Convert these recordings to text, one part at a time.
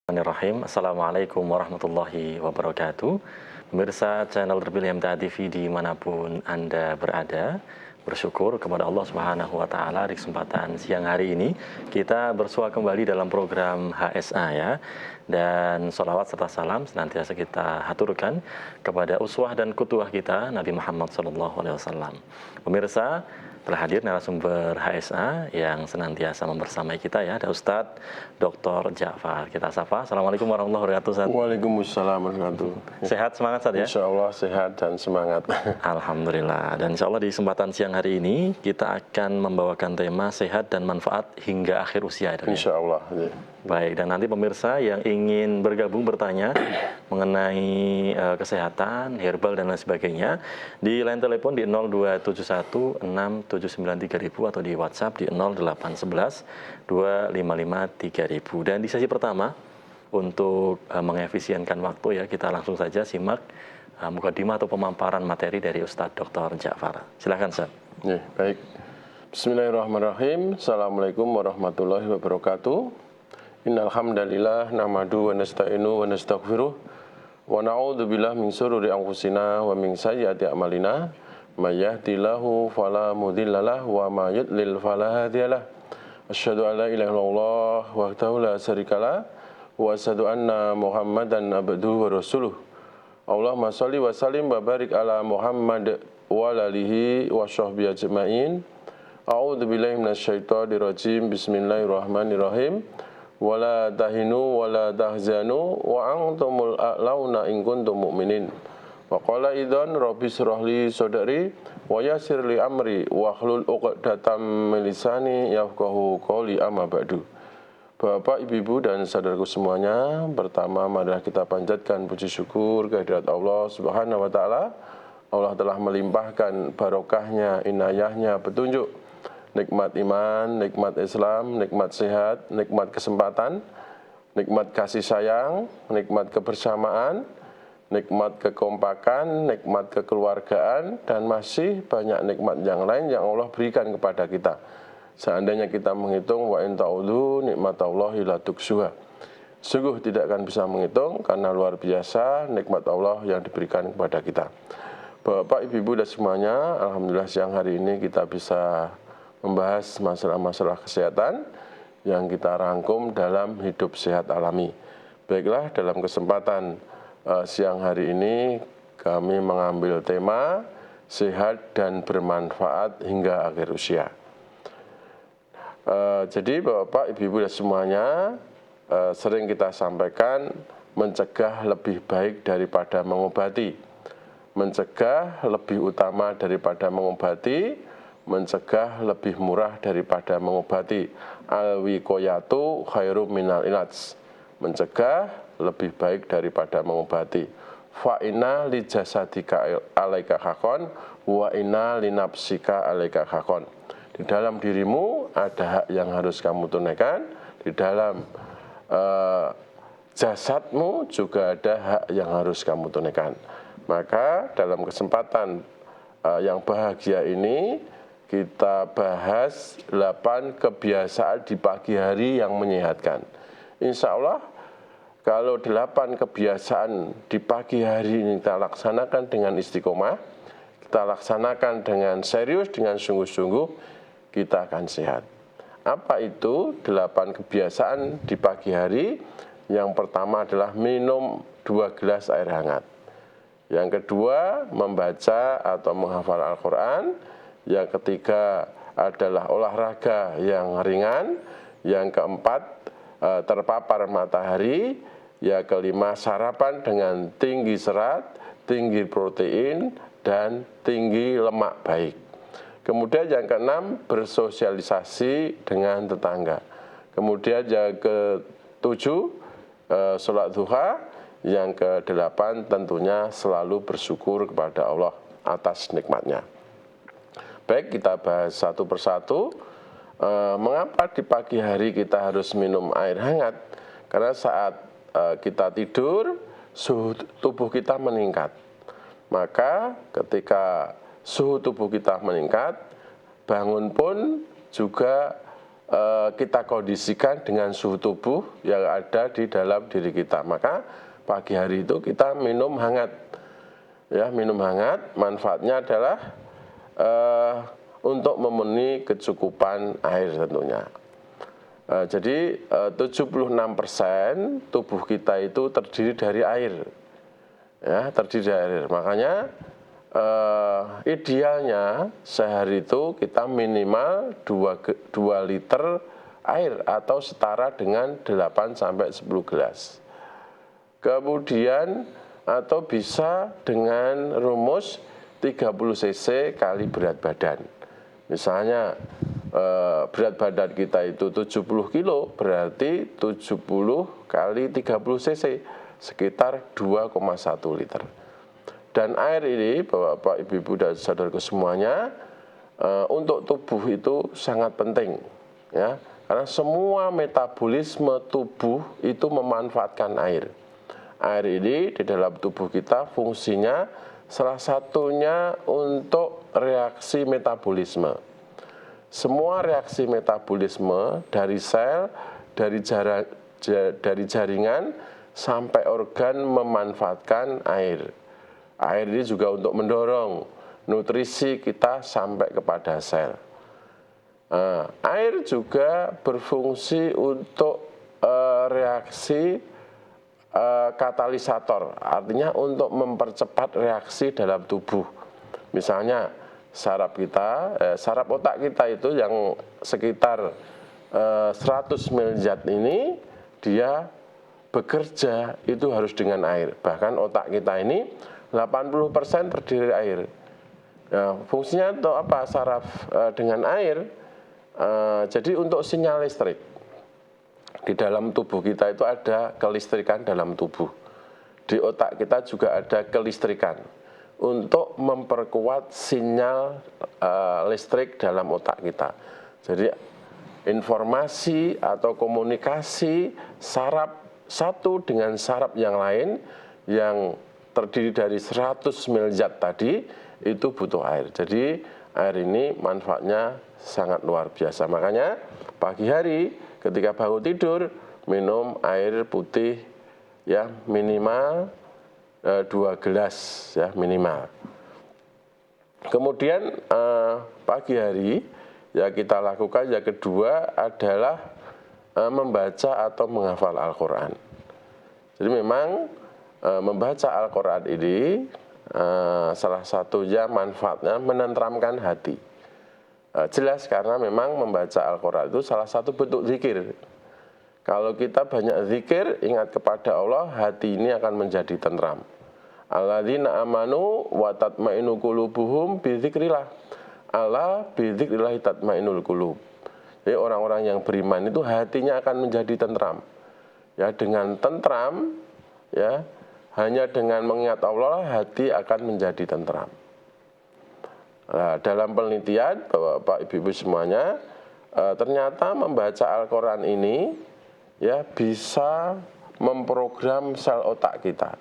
Bismillahirrahmanirrahim. Assalamualaikum warahmatullahi wabarakatuh. Pemirsa channel terpilih MTA TV dimanapun Anda berada, bersyukur kepada Allah Subhanahu wa Ta'ala di kesempatan siang hari ini kita bersua kembali dalam program HSA ya. Dan sholawat serta salam senantiasa kita haturkan kepada uswah dan kutuah kita Nabi Muhammad SAW. Pemirsa, telah hadir narasumber HSA yang senantiasa membersamai kita ya, ada Ustadz Dr. Ja'far. Kita sapa. Assalamualaikum warahmatullahi wabarakatuh, Ustadz. Waalaikumsalam warahmatullahi wabarakatuh. Sehat semangat, Ustadz ya? Insya Allah sehat dan semangat. Alhamdulillah. Dan insya Allah di kesempatan siang hari ini kita akan membawakan tema sehat dan manfaat hingga akhir usia. Ya? Insya Allah. Ya. Baik, dan nanti pemirsa yang ingin bergabung bertanya mengenai kesehatan, herbal dan lain sebagainya di line telepon di 02716793000 atau di WhatsApp di 08152553000. Dan di sesi pertama untuk mengefisienkan waktu ya, kita langsung saja simak mukadimah atau pemaparan materi dari Ustadz Dr. Ja'far. Silakan, Ustaz. Ya, baik. Bismillahirrahmanirrahim. Assalamualaikum warahmatullahi wabarakatuh. Innal hamdalillah nahmadu wa nasta'inu wa nastaghfiruh wa na'udzu billahi min shururi anfusina wa min sayyiati a'malina may yahdihillahu fala mudhillalah wa may yudlil fala hadiyalah. Asyhadu an la ilaha illallah wahdahu la syarikalah wa asyhadu anna Muhammadan abduhu wa rasuluh. Allahumma shalli wa sallim wa barik ala Muhammad wa alihi wa sahbihi ajmain. A'udzu billahi minasyaitonir rajim. Bismillahirrahmanirrahim. Wala tahinu wala tahzanu wa antumul a'launa in kuntum mu'minin. Wa qala idzan rabbi shrah li sadri wa yassir li amri wa hlul 'uqdatam min lisani yafqahu qawli amma ba'du. Bapak, Ibu, dan saudaraku semuanya, pertama marilah kita panjatkan puji syukur kehadirat Allah Subhanahu wa Ta'ala. Allah telah melimpahkan barokahnya, inayahnya, petunjuk, nikmat iman, nikmat Islam, nikmat sehat, nikmat kesempatan, nikmat kasih sayang, nikmat kebersamaan, nikmat kekompakan, nikmat kekeluargaan, dan masih banyak nikmat yang lain yang Allah berikan kepada kita. Seandainya kita menghitung wa in ta'udzu nikmatallahi la tuhsuha. Sungguh tidak akan bisa menghitung karena luar biasa nikmat Allah yang diberikan kepada kita. Bapak, Ibu, dan semuanya, alhamdulillah siang hari ini kita bisa membahas masalah-masalah kesehatan yang kita rangkum dalam hidup sehat alami. Baiklah, dalam kesempatan siang hari ini kami mengambil tema sehat dan bermanfaat hingga akhir usia. Jadi Bapak, Ibu, dan semuanya, sering kita sampaikan mencegah lebih baik daripada mengobati. Mencegah lebih utama daripada mengobati. Mencegah lebih murah daripada mengobati. Al-wiqayatu khairum minal ilaj. Mencegah lebih baik daripada mengobati. Fa inna li jasadika alaika hakon wa inna li nafsika alaika hakon. Di dalam dirimu ada hak yang harus kamu tunaikan. Di dalam jasadmu juga ada hak yang harus kamu tunaikan. Maka dalam kesempatan yang bahagia ini kita bahas 8 kebiasaan di pagi hari yang menyehatkan. Insya Allah kalau 8 kebiasaan di pagi hari ini kita laksanakan dengan istiqomah, kita laksanakan dengan serius, dengan sungguh-sungguh, kita akan sehat. Apa itu 8 kebiasaan di pagi hari? Yang pertama adalah minum 2 gelas air hangat. Yang kedua, membaca atau menghafal Al-Quran. Yang ketiga adalah olahraga yang ringan. Yang keempat, terpapar matahari. Yang kelima, sarapan dengan tinggi serat, tinggi protein, dan tinggi lemak baik. Kemudian yang keenam, bersosialisasi dengan tetangga. Kemudian yang ketujuh, sholat duha. Yang kedelapan, tentunya selalu bersyukur kepada Allah atas nikmatnya. Baik, kita bahas satu persatu. Mengapa di pagi hari kita harus minum air hangat? Karena saat kita tidur, suhu tubuh kita meningkat. Maka ketika suhu tubuh kita meningkat, bangun pun juga kita kondisikan dengan suhu tubuh yang ada di dalam diri kita. Maka pagi hari itu kita minum hangat. Ya, minum hangat manfaatnya adalah untuk memenuhi kecukupan air tentunya. Jadi 76% tubuh kita itu terdiri dari air. Ya, terdiri dari air. Makanya idealnya sehari itu kita minimal 2 liter air atau setara dengan 8 sampai 10 gelas. Kemudian atau bisa dengan rumus 30 cc kali berat badan. Misalnya berat badan kita itu 70 kilo, berarti 70 kali 30 cc, sekitar 2,1 liter. Dan air ini, Bapak, Ibu, dan saudaraku semuanya, untuk tubuh itu sangat penting, ya, karena semua metabolisme tubuh itu memanfaatkan air. Air ini di dalam tubuh kita fungsinya salah satunya untuk reaksi metabolisme. Semua reaksi metabolisme dari sel, dari jaringan sampai organ memanfaatkan air. Air ini juga untuk mendorong nutrisi kita sampai kepada sel. Air juga berfungsi untuk reaksi katalisator, artinya untuk mempercepat reaksi dalam tubuh. Misalnya saraf otak kita itu yang sekitar 100 miliar ini, dia bekerja itu harus dengan air. Bahkan otak kita ini 80% terdiri dari air. Nah, fungsinya untuk apa saraf dengan air? Jadi untuk sinyal listrik. Di dalam tubuh kita itu ada kelistrikan dalam tubuh. Di otak kita juga ada kelistrikan untuk memperkuat sinyal listrik dalam otak kita. Jadi informasi atau komunikasi saraf satu dengan saraf yang lain yang terdiri dari 100 miliar tadi itu butuh air. Jadi air ini manfaatnya sangat luar biasa. Makanya pagi hari ketika bangun tidur minum air putih ya minimal 2 gelas ya minimal. Kemudian pagi hari ya kita lakukan yang kedua adalah membaca atau menghafal Al-Quran. Jadi memang membaca Al-Quran ini salah satunya manfaatnya menenteramkan hati. Jelas karena memang membaca Al-Quran itu salah satu bentuk zikir. Kalau kita banyak zikir, ingat kepada Allah, hati ini akan menjadi tentram. Alladzina amanu wa tatmainu qulubuhum bi dzikrillah. Ala bi dzikrillah tatmainul qulub. Jadi orang-orang yang beriman itu hatinya akan menjadi tentram. Ya, dengan tentram ya, hanya dengan mengingat Allah hati akan menjadi tentram. Nah, dalam penelitian Bapak Ibu semuanya ternyata membaca Al-Quran ini ya bisa memprogram sel otak kita.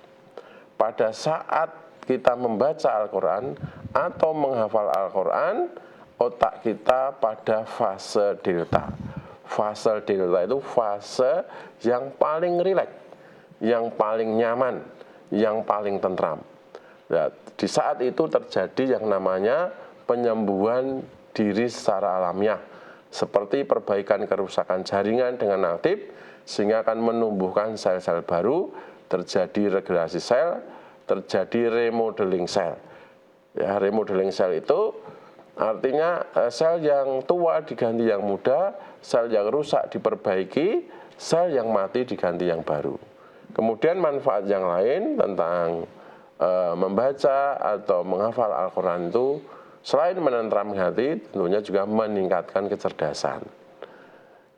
Pada saat kita membaca Al-Quran atau menghafal Al-Quran, otak kita pada fase delta. Fase delta itu fase yang paling rileks, yang paling nyaman, yang paling tentram. Nah, di saat itu terjadi yang namanya penyembuhan diri secara alamiah, seperti perbaikan kerusakan jaringan dengan aktif, sehingga akan menumbuhkan sel-sel baru, terjadi regenerasi sel, terjadi remodeling sel. Ya, remodeling sel itu artinya sel yang tua diganti yang muda, sel yang rusak diperbaiki, sel yang mati diganti yang baru. Kemudian manfaat yang lain tentang membaca atau menghafal Al-Quran itu selain menenteramkan hati, tentunya juga meningkatkan kecerdasan.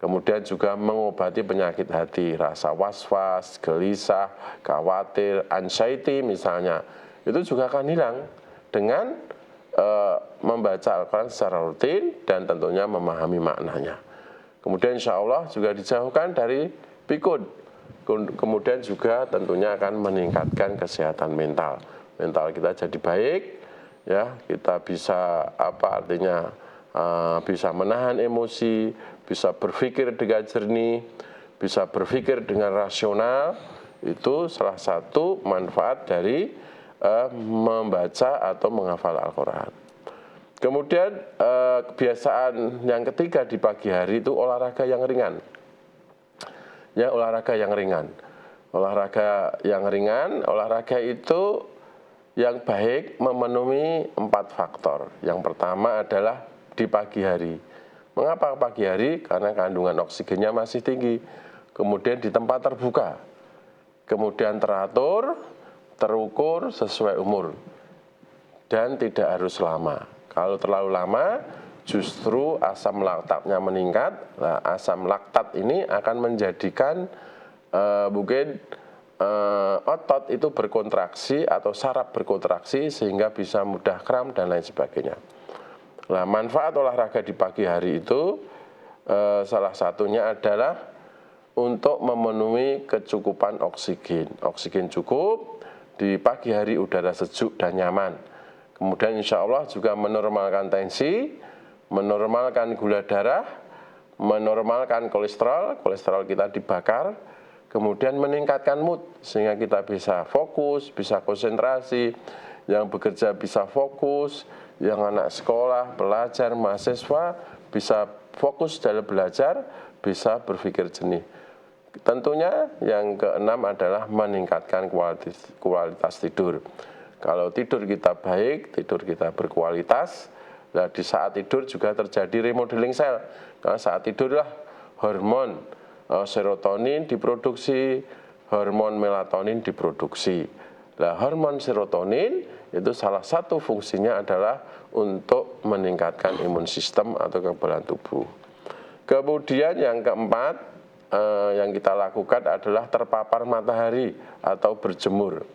Kemudian juga mengobati penyakit hati, rasa was-was, gelisah, khawatir, anxiety misalnya. Itu juga akan hilang dengan membaca Al-Quran secara rutin dan tentunya memahami maknanya. Kemudian insya Allah juga dijauhkan dari pikun. Kemudian juga tentunya akan meningkatkan kesehatan mental. Mental kita jadi baik, ya kita bisa artinya bisa menahan emosi, bisa berpikir dengan jernih, bisa berpikir dengan rasional. Itu salah satu manfaat dari membaca atau menghafal Al-Quran. Kemudian kebiasaan yang ketiga di pagi hari itu olahraga yang ringan. Ya, olahraga yang ringan. Olahraga yang ringan, olahraga itu yang baik memenuhi 4 faktor. Yang pertama adalah di pagi hari. Mengapa pagi hari? Karena kandungan oksigennya masih tinggi. Kemudian di tempat terbuka. Kemudian teratur, terukur sesuai umur. Dan tidak harus lama. Kalau terlalu lama, justru asam laktatnya meningkat. Nah, asam laktat ini akan menjadikan mungkin otot itu berkontraksi atau saraf berkontraksi sehingga bisa mudah kram dan lain sebagainya. Nah, manfaat olahraga di pagi hari itu salah satunya adalah untuk memenuhi kecukupan oksigen. Oksigen cukup, di pagi hari udara sejuk dan nyaman. Kemudian insya Allah juga menormalkan tensi, menormalkan gula darah, menormalkan kolesterol kita dibakar, kemudian meningkatkan mood sehingga kita bisa fokus, bisa konsentrasi, yang bekerja bisa fokus, yang anak sekolah, pelajar, mahasiswa bisa fokus dalam belajar, bisa berpikir jernih. Tentunya yang keenam adalah meningkatkan kualitas tidur. Kalau tidur kita baik, tidur kita berkualitas, nah di saat tidur juga terjadi remodeling sel. Karena saat tidurlah hormon serotonin diproduksi, hormon melatonin diproduksi. Nah, hormon serotonin itu salah satu fungsinya adalah untuk meningkatkan imun sistem atau kekebalan tubuh. Kemudian yang keempat yang kita lakukan adalah terpapar matahari atau berjemur.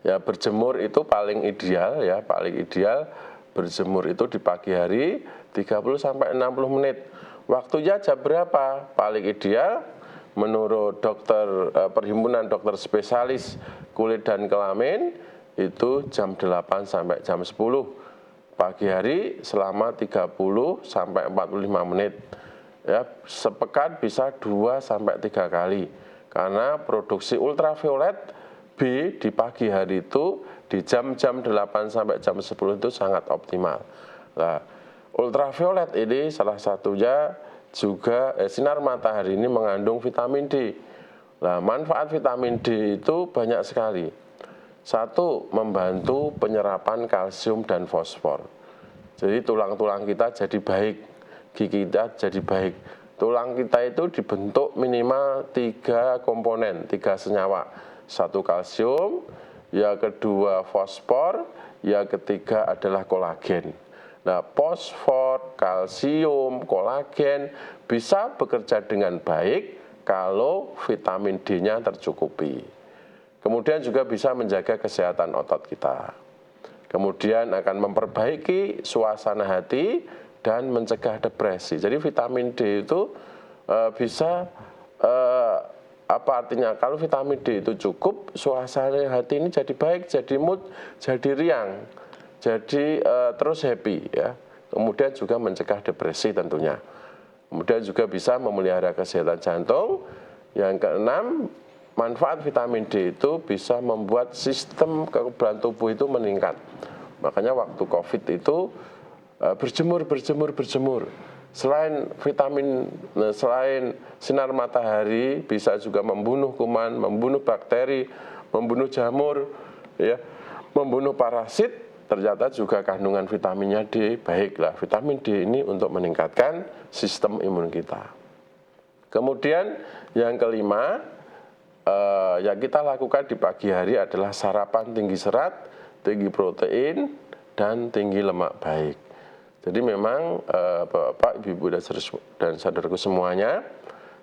Ya, berjemur itu paling ideal ya, paling ideal berjemur itu di pagi hari 30 sampai 60 menit. Waktunya jam berapa? Paling ideal menurut Perhimpunan Dokter Spesialis Kulit dan Kelamin itu jam 8 sampai jam 10 pagi hari selama 30 sampai 45 menit. Ya, sepekan bisa 2 sampai 3 kali. Karena produksi ultraviolet B di pagi hari itu di jam-jam 8 sampai jam 10 itu sangat optimal. Nah, ultraviolet ini salah satunya juga sinar matahari ini mengandung vitamin D. Nah, manfaat vitamin D itu banyak sekali. Satu, membantu penyerapan kalsium dan fosfor. Jadi tulang-tulang kita jadi baik, gigi kita jadi baik. Tulang kita itu dibentuk minimal 3 komponen, 3 senyawa. 1 kalsium, yang kedua fosfor, yang ketiga adalah kolagen. Nah, fosfor, kalsium, kolagen bisa bekerja dengan baik kalau vitamin D-nya tercukupi. Kemudian juga bisa menjaga kesehatan otot kita. Kemudian akan memperbaiki suasana hati dan mencegah depresi. Jadi vitamin D itu bisa apa artinya? Kalau vitamin D itu cukup, suasana hati ini jadi baik, jadi mood, jadi riang, jadi terus happy ya. Kemudian juga mencegah depresi tentunya. Kemudian juga bisa memelihara kesehatan jantung. Yang keenam, manfaat vitamin D itu bisa membuat sistem kekebalan tubuh itu meningkat. Makanya waktu COVID itu berjemur. Selain vitamin, selain sinar matahari bisa juga membunuh kuman, membunuh bakteri, membunuh jamur, ya, membunuh parasit. Ternyata juga kandungan vitaminnya D baiklah. Vitamin D ini untuk meningkatkan sistem imun kita. Kemudian yang kelima, yang kita lakukan di pagi hari adalah sarapan tinggi serat, tinggi protein, dan tinggi lemak baik. Jadi memang Bapak, Ibu, dan saudaraku semuanya,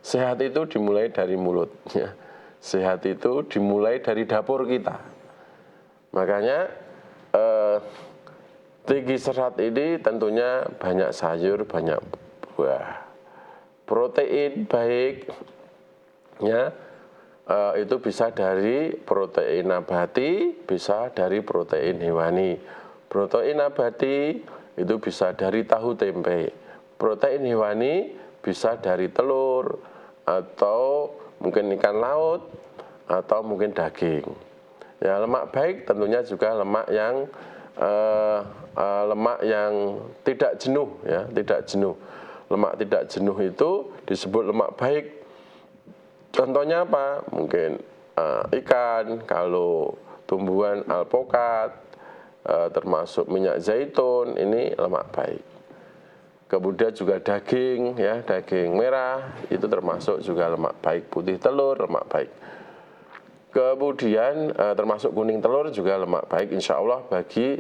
sehat itu dimulai dari mulut. Ya. Sehat itu dimulai dari dapur kita. Makanya tinggi serat ini tentunya banyak sayur, banyak buah. Protein baik, ya, itu bisa dari protein nabati, bisa dari protein hewani. Protein nabati itu bisa dari tahu tempe. Protein hewani bisa dari telur atau mungkin ikan laut atau mungkin daging. Ya, lemak baik tentunya juga lemak yang tidak jenuh, ya, tidak jenuh. Lemak tidak jenuh itu disebut lemak baik. Contohnya apa? Mungkin ikan, kalau tumbuhan alpukat, termasuk minyak zaitun, ini lemak baik. Kemudian juga daging, ya, daging merah itu termasuk juga lemak baik. Putih telur lemak baik. Kemudian termasuk kuning telur juga lemak baik, insya Allah bagi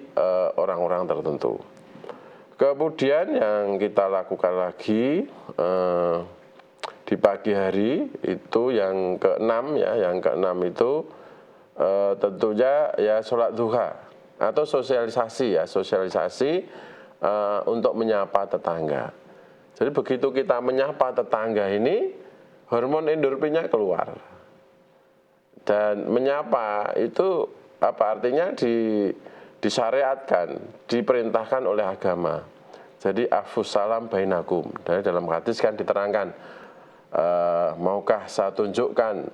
orang-orang tertentu. Kemudian yang kita lakukan lagi di pagi hari itu yang keenam, ya, yang keenam itu tentunya ya sholat duha atau sosialisasi, ya, sosialisasi untuk menyapa tetangga. Jadi begitu kita menyapa tetangga ini, hormon endorfinnya keluar. Dan menyapa itu apa artinya disyariatkan, diperintahkan oleh agama. Jadi afus salam bainakum. Dari dalam hadis kan diterangkan, maukah saya tunjukkan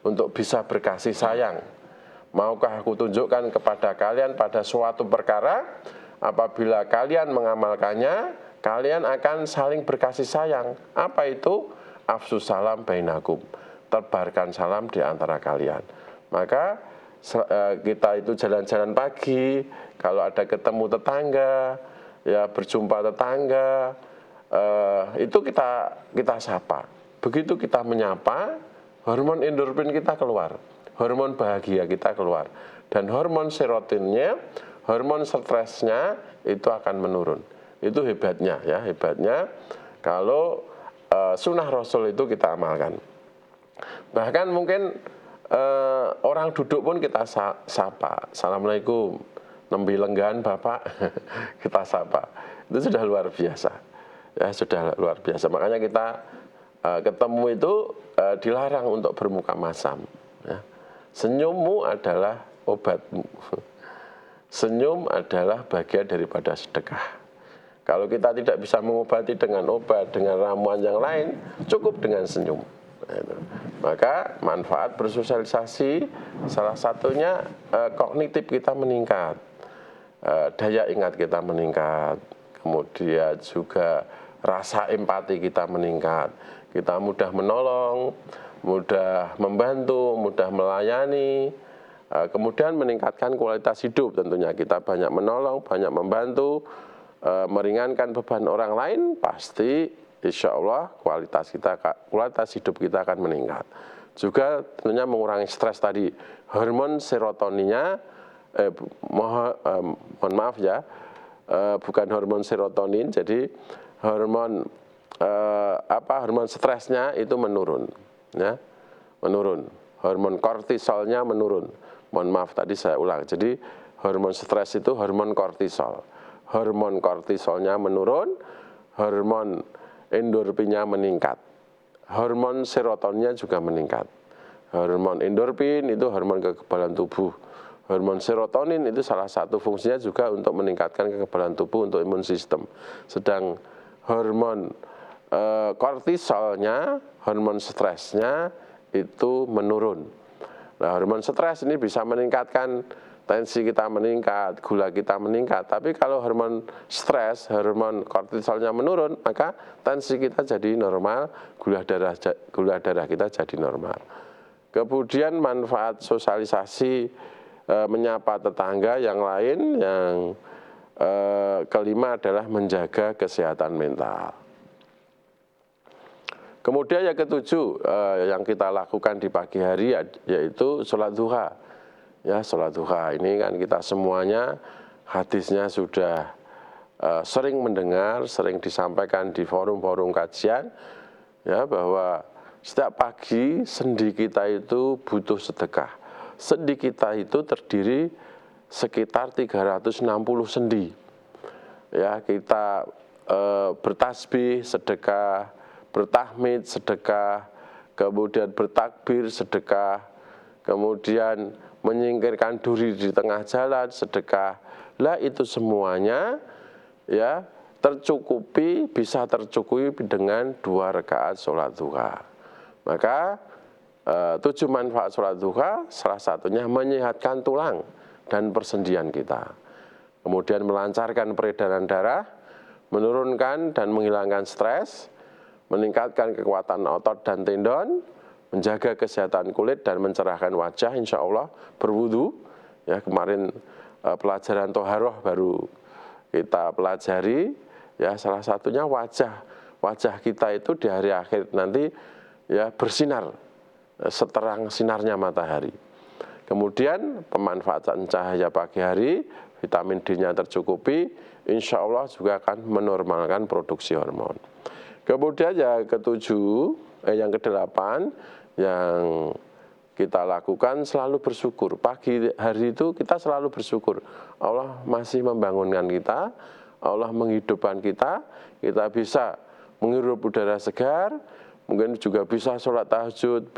untuk bisa berkasih sayang? Maukah aku tunjukkan kepada kalian pada suatu perkara, apabila kalian mengamalkannya, kalian akan saling berkasih sayang. Apa itu? Afsus salam bainakum. Tebarkan salam di antara kalian. Maka kita itu jalan-jalan pagi, kalau ada ketemu tetangga, ya, berjumpa tetangga, itu kita sapa. Begitu kita menyapa, hormon endorfin kita keluar, hormon bahagia kita keluar, dan hormon serotoninnya, hormon stresnya itu akan menurun. Itu hebatnya, ya, hebatnya kalau sunnah Rasul itu kita amalkan. Bahkan mungkin orang duduk pun kita sapa, assalamualaikum, nembe lenggan bapak, kita sapa. Itu sudah luar biasa, ya, sudah luar biasa. Makanya kita ketemu itu dilarang untuk bermuka masam, ya. Senyummu adalah obatmu. Senyum adalah bagian daripada sedekah. Kalau kita tidak bisa mengobati dengan obat, dengan ramuan yang lain, cukup dengan senyum. Maka manfaat bersosialisasi salah satunya kognitif kita meningkat, daya ingat kita meningkat, kemudian juga rasa empati kita meningkat, kita mudah menolong, mudah membantu, mudah melayani, kemudian meningkatkan kualitas hidup. Tentunya kita banyak menolong, banyak membantu, meringankan beban orang lain, pasti insya Allah kualitas hidup kita akan meningkat. Juga tentunya mengurangi stres tadi. Hormon serotoninnya, mohon maaf ya, bukan hormon serotonin. Jadi hormon hormon stresnya itu menurun, ya, menurun. Hormon kortisolnya menurun. Mohon maaf tadi saya ulang. Jadi hormon stres itu hormon kortisol. Hormon kortisolnya menurun, hormon endorfinnya meningkat, hormon serotoninnya juga meningkat. Hormon endorfin itu hormon kekebalan tubuh. Hormon serotonin itu salah satu fungsinya juga untuk meningkatkan kekebalan tubuh untuk imun sistem. Sedang hormon kortisolnya, hormon stresnya itu menurun. Nah, hormon stres ini bisa meningkatkan tensi kita meningkat, gula kita meningkat. Tapi kalau hormon stres, hormon kortisolnya menurun, maka tensi kita jadi normal, gula darah kita jadi normal. Kemudian manfaat sosialisasi menyapa tetangga yang lain, yang kelima adalah menjaga kesehatan mental. Kemudian yang ketujuh yang kita lakukan di pagi hari yaitu sholat duha. Ya, sholat duha ini kan kita semuanya hadisnya sudah sering mendengar, sering disampaikan di forum-forum kajian, ya, bahwa setiap pagi sendi kita itu butuh sedekah. Sendi kita itu terdiri sekitar 360 sendi. Ya, kita bertasbih sedekah, bertahmid sedekah, kemudian bertakbir sedekah, kemudian menyingkirkan duri di tengah jalan sedekah. Lah itu semuanya ya bisa tercukupi dengan 2 rakaat sholat duha. Maka tujuh manfaat sholat duha salah satunya menyehatkan tulang dan persendian kita. Kemudian melancarkan peredaran darah, menurunkan dan menghilangkan stres, meningkatkan kekuatan otot dan tendon, menjaga kesehatan kulit dan mencerahkan wajah, insya Allah berwudu. Ya, kemarin pelajaran toharoh baru kita pelajari, ya salah satunya wajah kita itu di hari akhir nanti ya bersinar seterang sinarnya matahari. Kemudian pemanfaatan cahaya pagi hari, vitamin D-nya tercukupi, insya Allah juga akan menormalkan produksi hormon. Kemudian yang yang kedelapan, yang kita lakukan selalu bersyukur. Pagi hari itu kita selalu bersyukur. Allah masih membangunkan kita, Allah menghidupkan kita bisa menghirup udara segar, mungkin juga bisa sholat tahajud,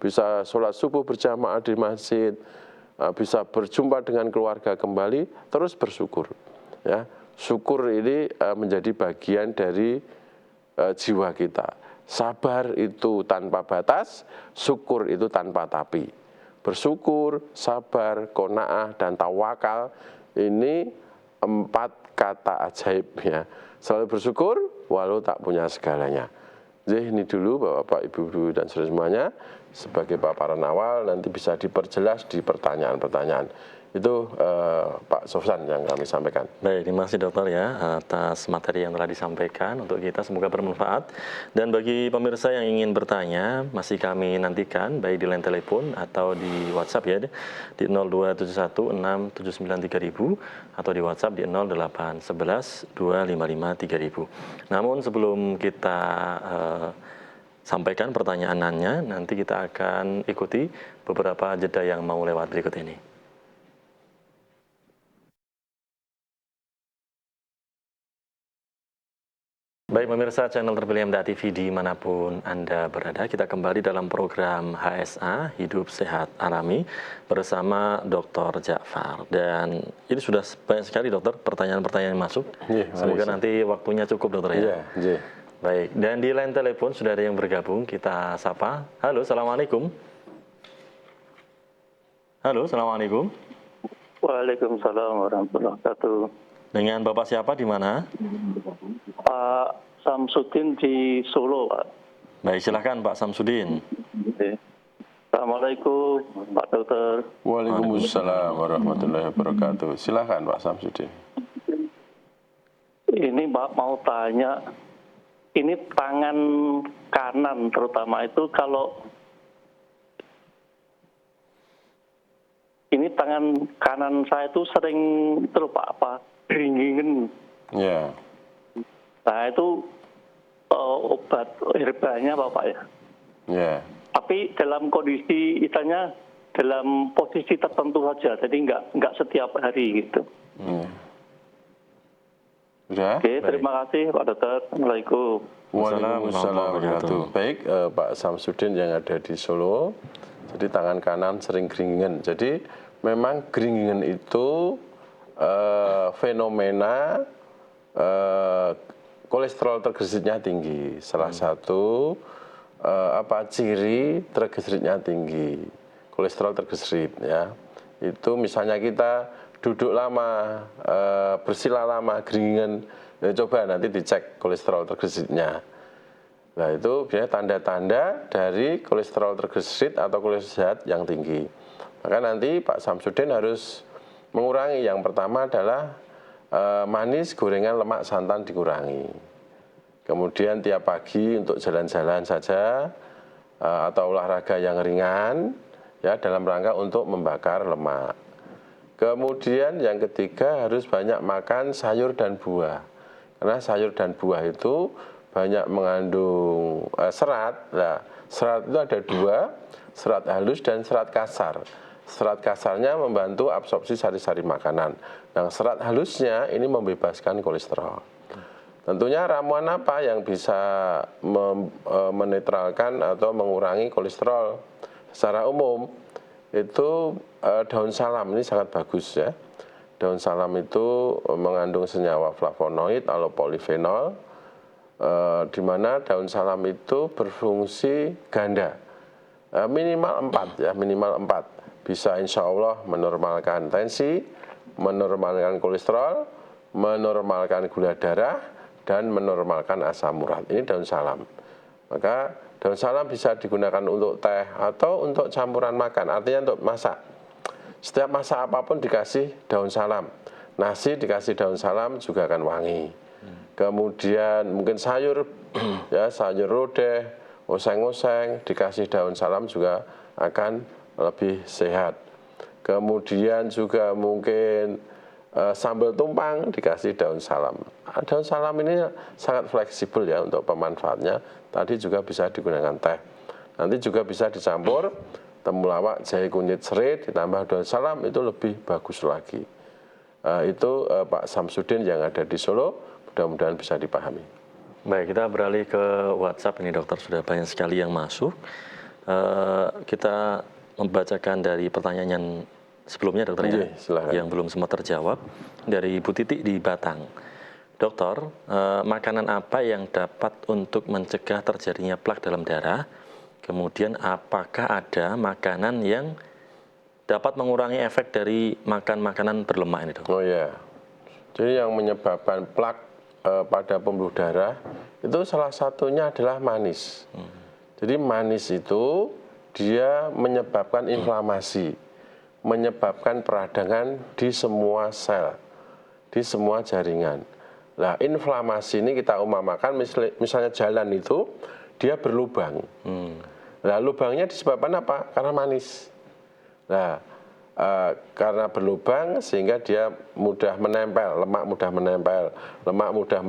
bisa sholat subuh berjamaah di masjid, bisa berjumpa dengan keluarga kembali, terus bersyukur. Ya, syukur ini menjadi bagian dari jiwa kita. Sabar itu tanpa batas, syukur itu tanpa tapi. Bersyukur, sabar, qanaah, dan tawakal ini 4 kata ajaib ya. Selalu bersyukur walau tak punya segalanya. Jadi ini dulu Bapak, Ibu, dan saudara semuanya sebagai paparan awal, nanti bisa diperjelas di pertanyaan-pertanyaan. Itu Pak Sofyan yang kami sampaikan. Baik, terima kasih dokter ya atas materi yang telah disampaikan untuk kita, semoga bermanfaat. Dan bagi pemirsa yang ingin bertanya, masih kami nantikan baik di line telepon atau di WhatsApp ya, di 02716793000 atau di WhatsApp di 08112553000. Namun sebelum kita sampaikan pertanyaannya, nanti kita akan ikuti beberapa jeda yang mau lewat berikut ini. Baik pemirsa channel terpilih MTA TV dimanapun Anda berada, kita kembali dalam program HSA Hidup Sehat Alami bersama Dr. Ja'far. Dan ini sudah banyak sekali dokter pertanyaan-pertanyaan yang masuk. Semoga nanti waktunya cukup dokter ya. Baik, dan di line telepon sudah ada yang bergabung, kita sapa. Halo, assalamualaikum. Halo, assalamualaikum. Waalaikumsalam warahmatullahi wabarakatuh. Dengan Bapak siapa di mana? Pak Samsudin di Solo, Pak. Baik, silakan Pak Samsudin. Assalamualaikum, Pak Dokter. Waalaikumsalam warahmatullahi wabarakatuh. Silakan Pak Samsudin. Ini Pak mau tanya, ini tangan kanan terutama itu kalau ini tangan kanan saya itu sering terus Pak keringin. Ya. Nah itu obat herbanya Bapak ya. Ya. Tapi dalam kondisi istilahnya dalam posisi tertentu saja, jadi nggak setiap hari gitu. Sudah? Oke, terima kasih Pak Dokter. Assalamualaikum. Waalaikumsalam warahmatullahi wabarakatuh. Baik, Pak Samsudin yang ada di Solo, jadi tangan kanan sering keringin. Jadi memang keringin itu fenomena kolesterol tergesitnya tinggi. Salah satu ciri tergesitnya tinggi, kolesterol tergesit ya. Itu misalnya kita duduk lama, bersila lama, keringin, ya coba nanti dicek kolesterol tergesitnya. Nah itu biasanya tanda-tanda dari kolesterol tergesit atau kolesterol sehat yang tinggi. Maka nanti Pak Samsudin harus mengurangi. Yang pertama adalah manis, gorengan, lemak, santan dikurangi. Kemudian tiap pagi untuk jalan-jalan saja atau olahraga yang ringan ya dalam rangka untuk membakar lemak. Kemudian yang ketiga harus banyak makan sayur dan buah. Karena sayur dan buah itu banyak mengandung serat. Nah, serat itu ada 2, serat halus dan serat kasar. Serat kasarnya membantu absorpsi sari-sari makanan. Yang serat halusnya ini membebaskan kolesterol. Tentunya ramuan apa yang bisa menetralkan atau mengurangi kolesterol? Secara umum itu daun salam ini sangat bagus ya. Daun salam itu mengandung senyawa flavonoid atau polifenol, di mana daun salam itu berfungsi ganda, minimal 4 ya, minimal 4. Bisa insya Allah menormalkan tensi, menormalkan kolesterol, menormalkan gula darah, dan menormalkan asam urat. Ini daun salam. Maka daun salam bisa digunakan untuk teh atau untuk campuran makan, artinya untuk masak. Setiap masak apapun dikasih daun salam. Nasi dikasih daun salam juga akan wangi. Kemudian mungkin sayur, ya sayur lodeh, oseng-oseng dikasih daun salam juga akan lebih sehat. Kemudian juga mungkin sambal tumpang dikasih daun salam. Daun salam ini sangat fleksibel ya untuk pemanfaatnya. Tadi juga bisa digunakan teh. Nanti juga bisa dicampur temulawak, jahe, kunyit, serai, ditambah daun salam, itu lebih bagus lagi. Itu Pak Samsudin yang ada di Solo, mudah-mudahan bisa dipahami. Baik, kita beralih ke WhatsApp ini dokter, sudah banyak sekali yang masuk. Kita membacakan dari pertanyaan yang sebelumnya dokter ya, yang belum sempat terjawab, dari Ibu Titik di Batang. Dokter, makanan apa yang dapat untuk mencegah terjadinya plak dalam darah? Kemudian apakah ada makanan yang dapat mengurangi efek dari makan makanan berlemak ini, dok? Oh ya, jadi yang menyebabkan plak pada pembuluh darah itu salah satunya adalah manis. Jadi manis itu dia menyebabkan inflamasi, menyebabkan peradangan di semua sel, di semua jaringan. Nah, inflamasi ini kita umpamakan misalnya jalan itu dia berlubang. Nah, lubangnya disebabkan apa? Karena manis. Nah, karena berlubang sehingga dia mudah menempel, lemak mudah menempel, lemak mudah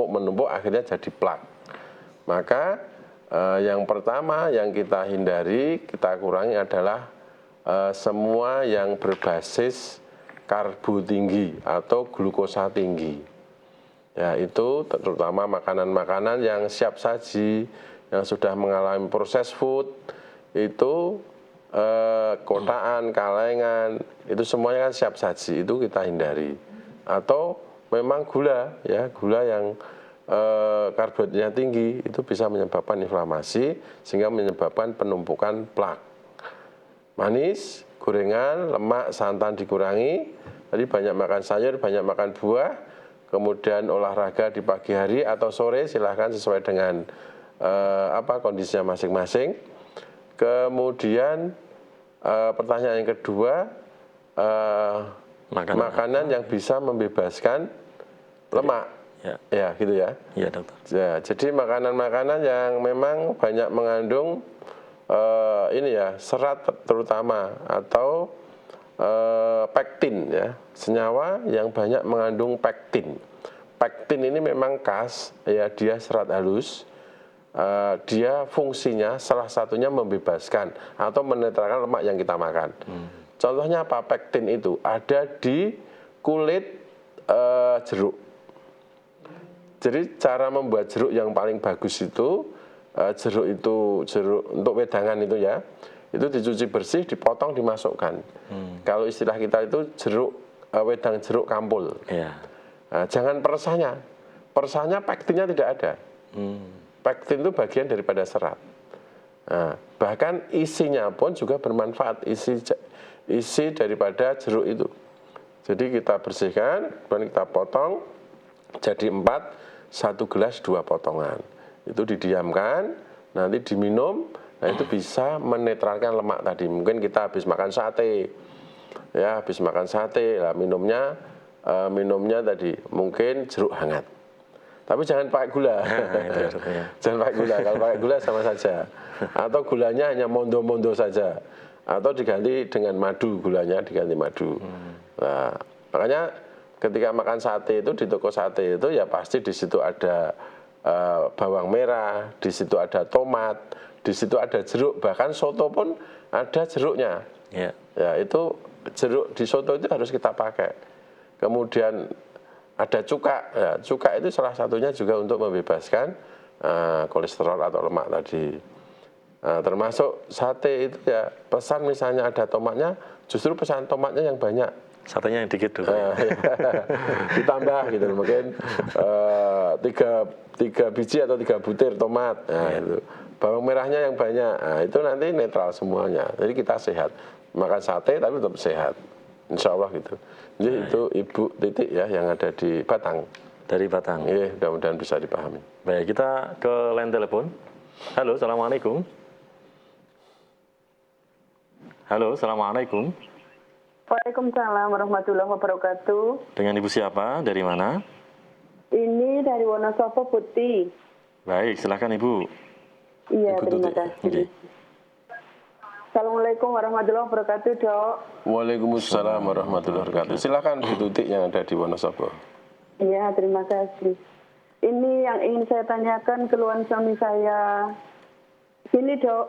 menumpuk, akhirnya jadi plak. Maka yang pertama yang kita hindari, kita kurangi adalah semua yang berbasis karbo tinggi atau glukosa tinggi. Ya, itu terutama makanan-makanan yang siap saji, yang sudah mengalami proses food, itu kotaan, kalengan, itu semuanya kan siap saji, itu kita hindari. Atau memang gula, ya gula yang karbohidratnya tinggi, itu bisa menyebabkan inflamasi, sehingga menyebabkan penumpukan plak. Manis, gorengan, lemak, santan dikurangi, tadi banyak makan sayur, banyak makan buah, kemudian olahraga di pagi hari atau sore, silahkan sesuai dengan kondisinya masing-masing. Kemudian pertanyaan yang kedua, makanan yang bisa membebaskan lemak, ya gitu ya. Iya dokter. Ya, jadi makanan-makanan yang memang banyak mengandung serat terutama atau pektin ya, senyawa yang banyak mengandung pektin. Pektin ini memang khas ya, dia serat halus. Dia fungsinya salah satunya membebaskan atau menetralkan lemak yang kita makan. Contohnya apa? Pektin itu ada di kulit jeruk. Jadi cara membuat jeruk yang paling bagus itu jeruk untuk wedangan itu ya, itu dicuci bersih, dipotong, dimasukkan. Kalau istilah kita itu wedang jeruk kampul. Jangan peresahnya. Peresahnya pektinnya tidak ada. Pektin itu bagian daripada serat. Nah, bahkan isinya pun juga bermanfaat, isi daripada jeruk itu. Jadi kita bersihkan, kemudian kita potong jadi 4, 1 gelas 2 potongan. Itu didiamkan, nanti diminum, nah itu bisa menetralkan lemak tadi. Mungkin kita habis makan sate, ya habis makan sate, lah minumnya tadi mungkin jeruk hangat. Tapi jangan pakai gula, jangan pakai gula. Kalau pakai gula sama saja. Atau gulanya hanya mondo-mondo saja. Atau diganti dengan madu, gulanya diganti madu. Nah, makanya ketika makan sate itu di toko sate itu ya pasti di situ ada bawang merah, di situ ada tomat, di situ ada jeruk. Bahkan soto pun ada jeruknya. Ya itu jeruk di soto itu harus kita pakai. Kemudian ada cuka, ya, cuka itu salah satunya juga untuk membebaskan kolesterol atau lemak tadi. Termasuk sate itu ya, pesan misalnya ada tomatnya, justru pesan tomatnya yang banyak. Satenya yang dikit dulu. Ditambah gitu, mungkin tiga biji atau 3 butir tomat. Nah, itu. Bawang merahnya yang banyak. Nah, itu nanti netral semuanya. Jadi kita sehat. Makan sate tapi tetap sehat. Insya Allah gitu. Jadi itu Ibu Titik ya yang ada di Batang. Dari Batang. Iya, mudah-mudahan bisa dipahami. Baik, kita ke line telepon. Halo, assalamualaikum. Halo, assalamualaikum. Waalaikumsalam warahmatullahi wabarakatuh. Dengan Ibu siapa? Dari mana? Ini dari Wonosobo Putih. Baik, silakan Ibu. Iya, Ibu terima Tuti. kasih. Oke. Assalamualaikum warahmatullahi wabarakatuh, Dok. Waalaikumsalam warahmatullahi wabarakatuh. Silakan Bu Tutik yang ada di Wonosobo. Iya, terima kasih. Ini yang ingin saya tanyakan keluhan suami saya. Gini, Dok.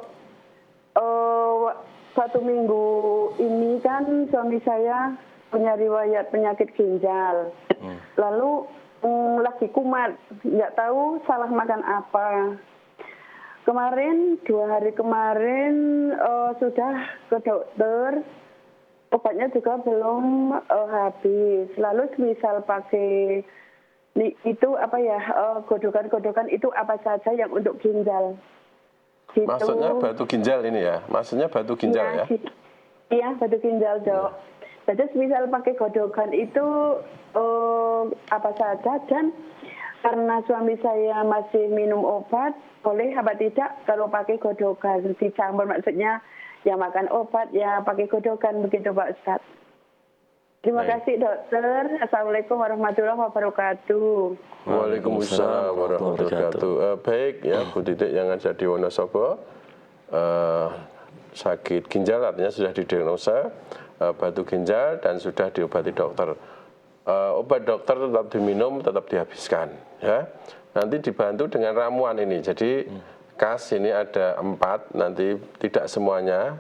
Satu minggu ini kan suami saya punya riwayat penyakit ginjal. Lalu lagi kumat, nggak tahu salah makan apa. Kemarin 2 hari kemarin sudah ke dokter, obatnya juga belum habis. Lalu misal pakai itu apa ya, godokan-godokan itu apa saja yang untuk ginjal? Gitu. Maksudnya batu ginjal ini ya? Maksudnya batu ginjal ya? Iya, batu ginjal, Dok. Jadi misal pakai godokan itu apa saja, dan karena suami saya masih minum obat, boleh apa tidak kalau pakai godokan dicampur, maksudnya ya makan obat ya pakai godokan begitu Pak Ustadz. Terima kasih dokter. Assalamualaikum warahmatullahi wabarakatuh. Waalaikumsalam warahmatullahi wabarakatuh. Baik ya Bu Titik yang ada di Wonosobo, sakit ginjal artinya sudah didiagnosa batu ginjal dan sudah diobati dokter. Obat dokter tetap diminum, tetap dihabiskan ya. Nanti dibantu dengan ramuan ini. Jadi kas ini ada 4, nanti tidak semuanya.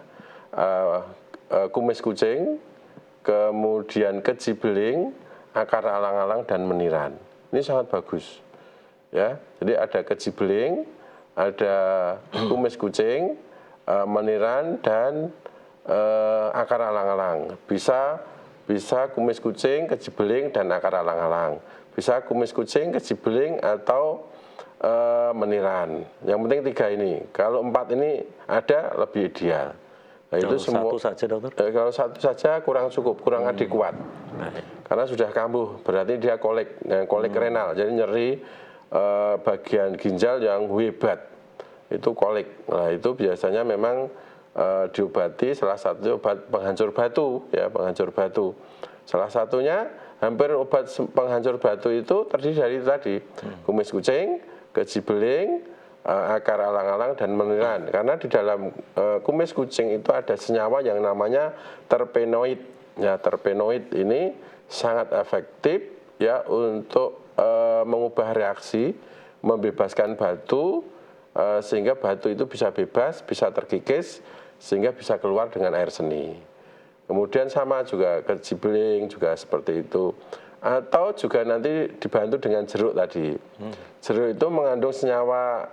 Kumis kucing, kemudian kejibeling, akar alang-alang dan meniran. Ini sangat bagus. Ya, jadi ada kejibeling, ada kumis kucing, meniran dan akar alang-alang. Bisa kumis kucing, kejibeling dan akar alang-alang. Bisa kumis kucing, kejibeling atau meniran. Yang penting 3 ini. Kalau 4 ini ada lebih ideal. Nah, Kalau itu semua, satu saja dokter? Kalau satu saja kurang cukup, kurang adekuat. Karena sudah kambuh, berarti dia kolek renal. Jadi nyeri bagian ginjal yang hebat. Itu kolek. Nah, itu biasanya memang diobati salah satu obat penghancur batu, ya, penghancur batu. Salah satunya hampir obat penghancur batu itu terdiri dari tadi kumis kucing, kejibeling, akar alang-alang dan meniran. Karena di dalam kumis kucing itu ada senyawa yang namanya terpenoid. Ya, terpenoid ini sangat efektif ya untuk mengubah reaksi, membebaskan batu sehingga batu itu bisa bebas, bisa terkikis sehingga bisa keluar dengan air seni. Kemudian sama juga kejibeling juga seperti itu. Atau juga nanti dibantu dengan jeruk tadi. Jeruk itu mengandung senyawa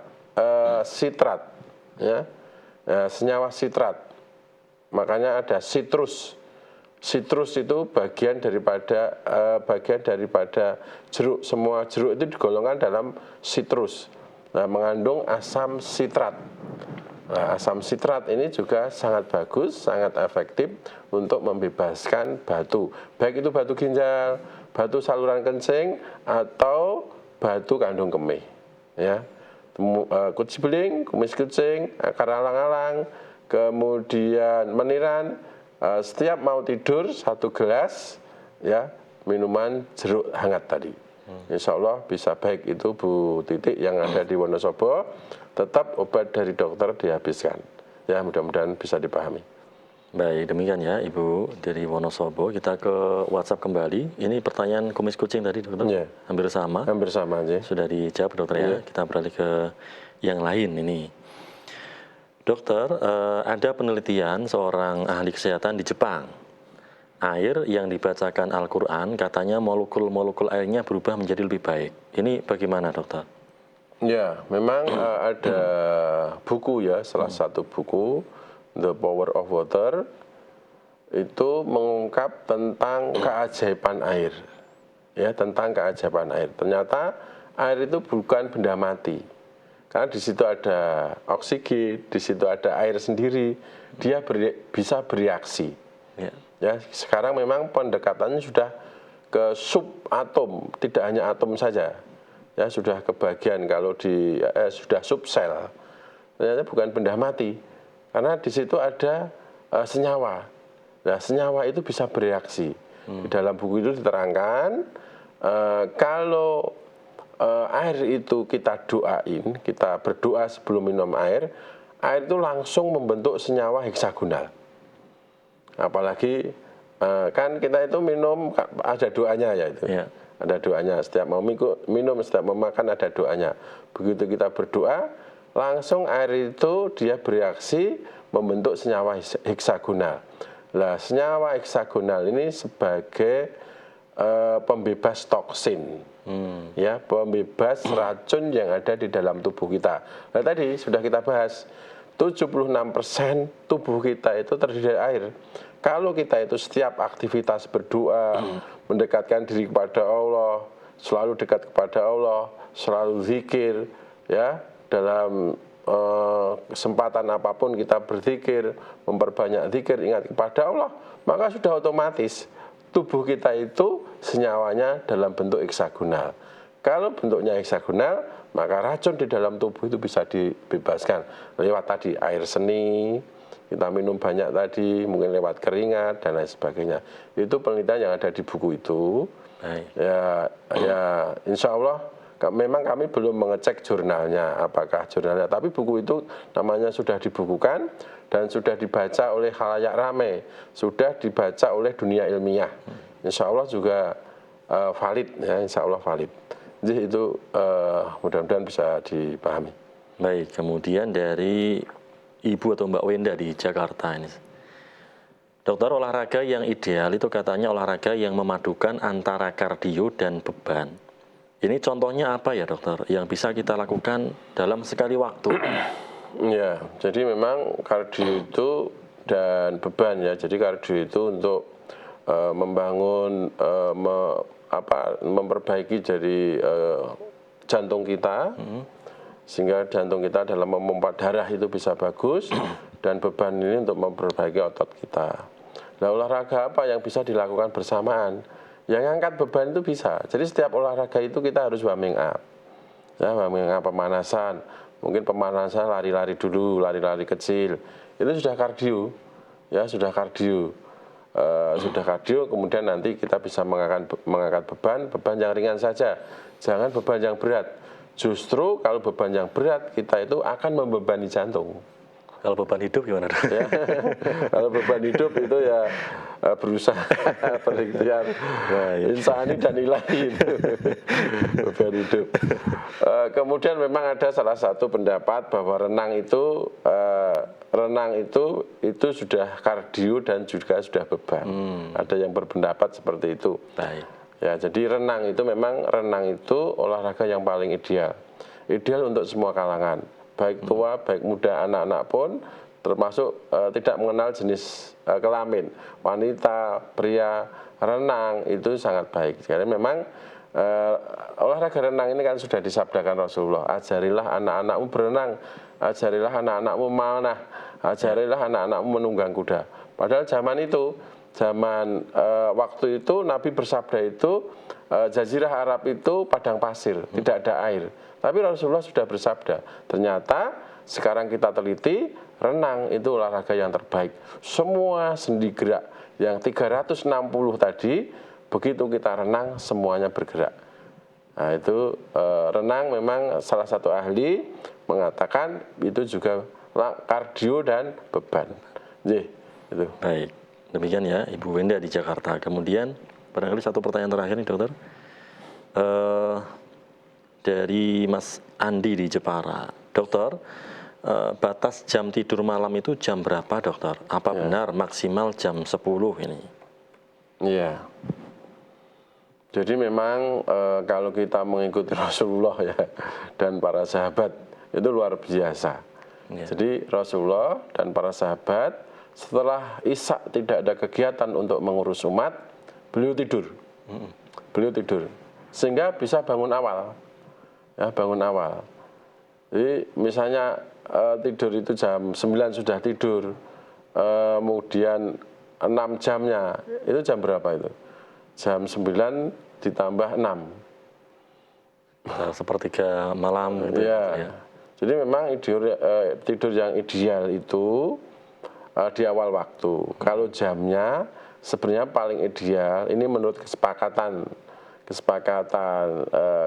sitrat, ya, senyawa sitrat. Makanya ada sitrus. Sitrus itu bagian daripada jeruk. Semua jeruk itu digolongkan dalam sitrus. Nah, mengandung asam sitrat. Nah, asam sitrat ini juga sangat bagus, sangat efektif untuk membebaskan batu. Baik itu batu ginjal, batu saluran kencing, atau batu kandung kemih. Ya. Kejibeling, kumis kucing, akar alang-alang, kemudian meniran. Setiap mau tidur 1 gelas ya minuman jeruk hangat tadi. Insya Allah bisa. Baik itu Bu Titik yang ada di Wonosobo, tetap obat dari dokter dihabiskan. Ya, mudah-mudahan bisa dipahami. Baik, demikian ya Ibu dari Wonosobo. Kita ke WhatsApp kembali. Ini pertanyaan kumis kucing tadi dokter, hampir sama. Hampir sama aja. Sudah dijawab dokter ya. Kita beralih ke yang lain ini. Dokter, ada penelitian seorang ahli kesehatan di Jepang. Air yang dibacakan Al-Quran katanya molekul-molekul airnya berubah menjadi lebih baik. Ini bagaimana dokter? Ya, memang ada buku ya, salah satu buku The Power of Water. itu mengungkap tentang keajaiban air. Ya, tentang keajaiban air. Ternyata air itu bukan benda mati. Karena di situ ada oksigen, di situ ada air sendiri, dia bisa bereaksi. Ya, sekarang memang pendekatannya sudah ke subatom, tidak hanya atom saja. Ya, sudah kebagian kalau sudah subsel. Ternyata bukan benda mati. Karena di situ ada senyawa. Nah, senyawa itu bisa bereaksi. Di dalam buku itu diterangkan kalau air itu kita doain, kita berdoa sebelum minum air itu langsung membentuk senyawa heksagonal. Apalagi kan kita itu minum ada doanya ya itu. Ya. Ada doanya, setiap mau minum, setiap mau makan ada doanya. Begitu kita berdoa, langsung air itu dia bereaksi membentuk senyawa heksagonal. Nah, senyawa heksagonal ini sebagai pembebas toksin. Ya, pembebas racun yang ada di dalam tubuh kita. Nah, tadi sudah kita bahas 76% tubuh kita itu terdiri dari air. Kalau kita itu setiap aktivitas berdoa, mendekatkan diri kepada Allah, selalu dekat kepada Allah, selalu zikir, ya, dalam kesempatan apapun kita berzikir, memperbanyak zikir, ingat kepada Allah, maka sudah otomatis tubuh kita itu senyawanya dalam bentuk heksagonal. Kalau bentuknya heksagonal, maka racun di dalam tubuh itu bisa dibebaskan lewat tadi air seni, kita minum banyak tadi, mungkin lewat keringat dan lain sebagainya. Itu penelitian yang ada di buku itu. Ya, insya Allah memang kami belum mengecek jurnalnya, apakah jurnalnya, tapi buku itu namanya sudah dibukukan dan sudah dibaca oleh khalayak ramai, sudah dibaca oleh dunia ilmiah. Insya Allah juga valid, ya, insya Allah valid. Jadi itu mudah-mudahan bisa dipahami. Baik, kemudian dari Ibu atau Mbak Wenda di Jakarta ini. Dokter, olahraga yang ideal itu katanya olahraga yang memadukan antara kardio dan beban. Ini contohnya apa ya dokter, yang bisa kita lakukan dalam sekali waktu? Ya, jadi memang kardio itu dan beban ya. Jadi kardio itu untuk membangun, memperbaiki dari jantung kita, sehingga jantung kita dalam memompa darah itu bisa bagus, dan beban ini untuk memperbaiki otot kita. Nah, olahraga apa yang bisa dilakukan bersamaan? Yang angkat beban itu bisa. Jadi setiap olahraga itu kita harus warming up. Ya, warming up, pemanasan. Mungkin pemanasan lari-lari dulu, lari-lari kecil. Itu sudah kardio. Ya, sudah kardio. Sudah kardio, kemudian nanti kita bisa mengangkat beban yang ringan saja. Jangan beban yang berat. Justru kalau beban yang berat, kita itu akan membebani jantung. Kalau beban hidup gimana? Ya, kalau beban hidup itu ya berusaha berikhtiar insani dan ilahi beban hidup. Kemudian memang ada salah satu pendapat bahwa renang itu sudah kardio dan juga sudah beban. Ada yang berpendapat seperti itu. Baik. Ya, jadi renang itu olahraga yang paling ideal. Ideal untuk semua kalangan. Baik tua, baik muda, anak-anak pun, termasuk tidak mengenal jenis kelamin. Wanita, pria, renang itu sangat baik. Karena memang olahraga renang ini kan sudah disabdakan Rasulullah. Ajarilah anak-anakmu berenang, ajarilah anak-anakmu memanah, ajarilah anak-anakmu menunggang kuda. Padahal zaman waktu itu Nabi bersabda itu, Jazirah Arab itu padang pasir, tidak ada air. Tapi Rasulullah sudah bersabda, ternyata sekarang kita teliti, renang itu olahraga yang terbaik. Semua sendi gerak yang 360 tadi, begitu kita renang semuanya bergerak. Nah, itu renang memang salah satu ahli mengatakan itu juga kardio dan beban. Jadi, itu. Baik, demikian ya Ibu Wenda di Jakarta. Kemudian barangkali satu pertanyaan terakhir nih dokter. Dari Mas Andi di Jepara. Dokter, batas jam tidur malam itu jam berapa dokter? Apa benar maksimal jam 10 ini? Iya. Jadi memang kalau kita mengikuti Rasulullah ya dan para sahabat itu luar biasa. Ya. Jadi Rasulullah dan para sahabat setelah Isya tidak ada kegiatan untuk mengurus umat, beliau tidur. Beliau tidur. Sehingga bisa bangun awal. Ya, bangun awal. Jadi misalnya tidur itu jam 9 sudah tidur, kemudian 6 jamnya, itu jam berapa itu? Jam 9 ditambah 6. Sepertiga malam gitu Ya. Jadi memang tidur yang ideal itu di awal waktu. Kalau jamnya sebenarnya paling ideal, ini menurut kesepakatan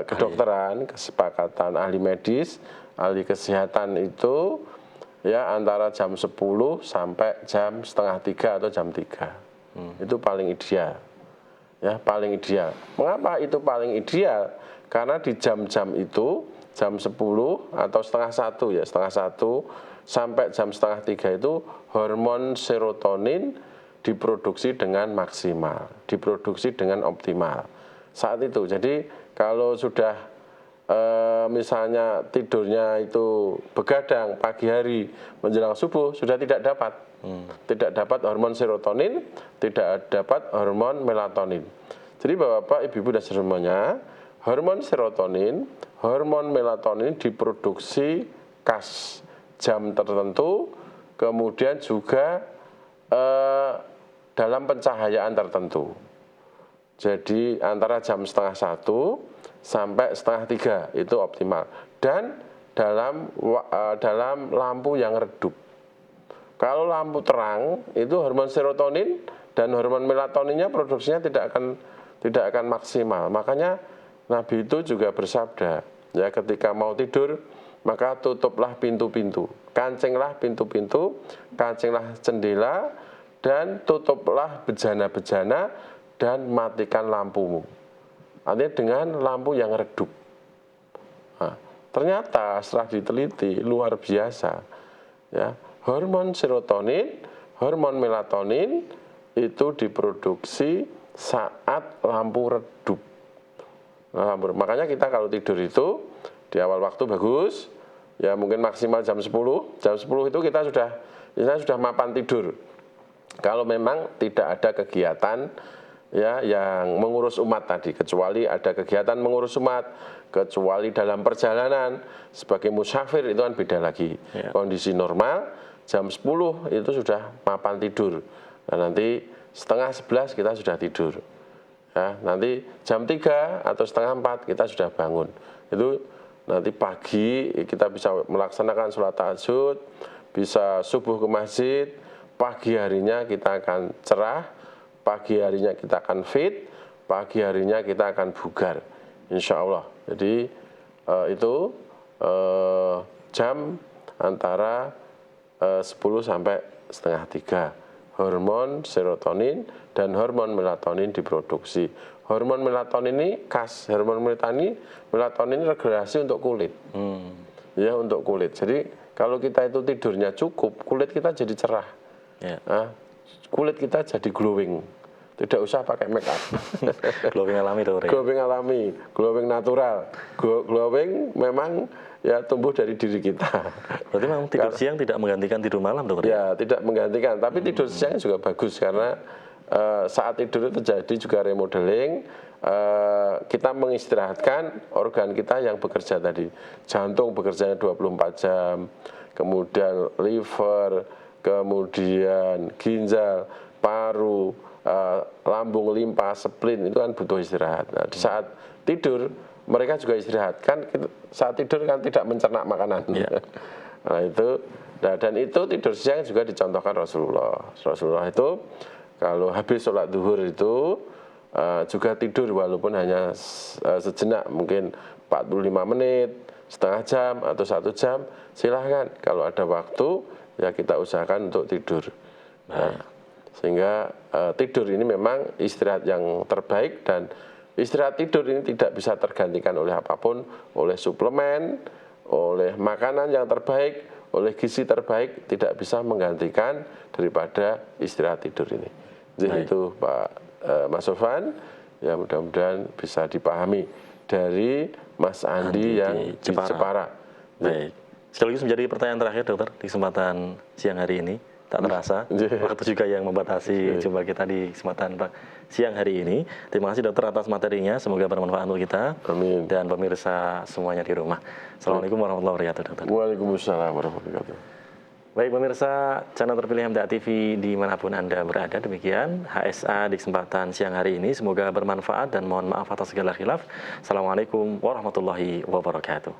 kedokteran, kesepakatan ahli medis, ahli kesehatan itu ya antara jam 10 sampai jam setengah 3 atau jam 3. Itu paling ideal. Ya, paling ideal. Mengapa itu paling ideal? Karena di jam-jam itu, jam 10 atau setengah 1 ya, setengah 1 sampai jam setengah 3 itu hormon serotonin diproduksi dengan maksimal, diproduksi dengan optimal saat itu. Jadi kalau sudah misalnya tidurnya itu begadang pagi hari menjelang subuh, sudah tidak dapat hormon serotonin, tidak dapat hormon melatonin. Jadi Bapak Ibu dan semuanya, hormon serotonin, hormon melatonin diproduksi khas jam tertentu, kemudian juga dalam pencahayaan tertentu. Jadi antara jam setengah 1 sampai setengah 3 itu optimal. Dan dalam lampu yang redup. Kalau lampu terang itu hormon serotonin dan hormon melatoninnya produksinya tidak akan maksimal. Makanya Nabi itu juga bersabda, ya ketika mau tidur maka tutuplah pintu-pintu, kancinglah pintu-pintu, kancinglah jendela, dan tutuplah bejana-bejana dan matikan lampumu. Artinya dengan lampu yang redup. Nah, ternyata setelah diteliti luar biasa, ya hormon serotonin, hormon melatonin itu diproduksi saat lampu redup. Nah, makanya kita kalau tidur itu di awal waktu bagus, ya mungkin maksimal jam 10. Jam 10 itu kita sudah mapan tidur. Kalau memang tidak ada kegiatan ya yang mengurus umat tadi, kecuali ada kegiatan mengurus umat, kecuali dalam perjalanan sebagai musafir itu kan beda lagi. Ya. Kondisi normal jam 10 itu sudah mapan tidur. Nah, nanti setengah 11 kita sudah tidur. Ya, nanti jam 3 atau setengah 4 kita sudah bangun. Itu nanti pagi kita bisa melaksanakan sholat tahajud, bisa subuh ke masjid, pagi harinya kita akan cerah, pagi harinya kita akan fit, pagi harinya kita akan bugar, insya Allah. Jadi itu jam antara 10 sampai setengah 3. Hormon serotonin dan hormon melatonin diproduksi. Hormon melatonin ini khas, hormon melatonin ini regulasi untuk kulit. Ya, untuk kulit. Jadi kalau kita itu tidurnya cukup, kulit kita jadi cerah. Yeah. Nah, kulit kita jadi glowing. Tidak usah pakai make up. Glowing alami tuh. Glowing alami, glowing natural. Glowing memang ya tumbuh dari diri kita. Berarti memang tidur siang tidak menggantikan tidur malam, dokter? Ya, tidak menggantikan. Tapi tidur siang juga bagus karena saat tidur itu terjadi juga remodeling. Kita mengistirahatkan organ kita yang bekerja tadi. Jantung bekerjanya 24 jam, kemudian liver, kemudian ginjal, paru, lambung, limpa, spleen itu kan butuh istirahat. Nah, di saat tidur mereka juga istirahat. Kan saat tidur kan tidak mencerna makanan. Yeah. Nah, itu dan itu tidur siang juga dicontohkan Rasulullah. Rasulullah itu kalau habis sholat duhur itu juga tidur walaupun hanya sejenak, mungkin 45 menit, setengah jam atau 1 jam, silahkan. Kalau ada waktu ya kita usahakan untuk tidur. Nah, sehingga tidur ini memang istirahat yang terbaik, dan istirahat tidur ini tidak bisa tergantikan oleh apapun, oleh suplemen, oleh makanan yang terbaik, oleh gizi terbaik, tidak bisa menggantikan daripada istirahat tidur ini. Jadi itu Pak Mas Sofwan, ya mudah-mudahan bisa dipahami dari Mas Andi yang di Jepara. Baik. Sekaligus menjadi pertanyaan terakhir, dokter, di kesempatan siang hari ini. tak terasa. Waktu juga yang membatasi jumpa kita di kesempatan siang hari ini. Terima kasih dokter atas materinya, semoga bermanfaat untuk kita. Amin. Dan pemirsa semuanya di rumah. Assalamualaikum warahmatullahi wabarakatuh, dokter. Waalaikumsalam warahmatullahi wabarakatuh. Baik pemirsa channel terpilih MTA TV dimanapun Anda berada, demikian HSA di kesempatan siang hari ini. Semoga bermanfaat dan mohon maaf atas segala khilaf. Assalamualaikum warahmatullahi wabarakatuh.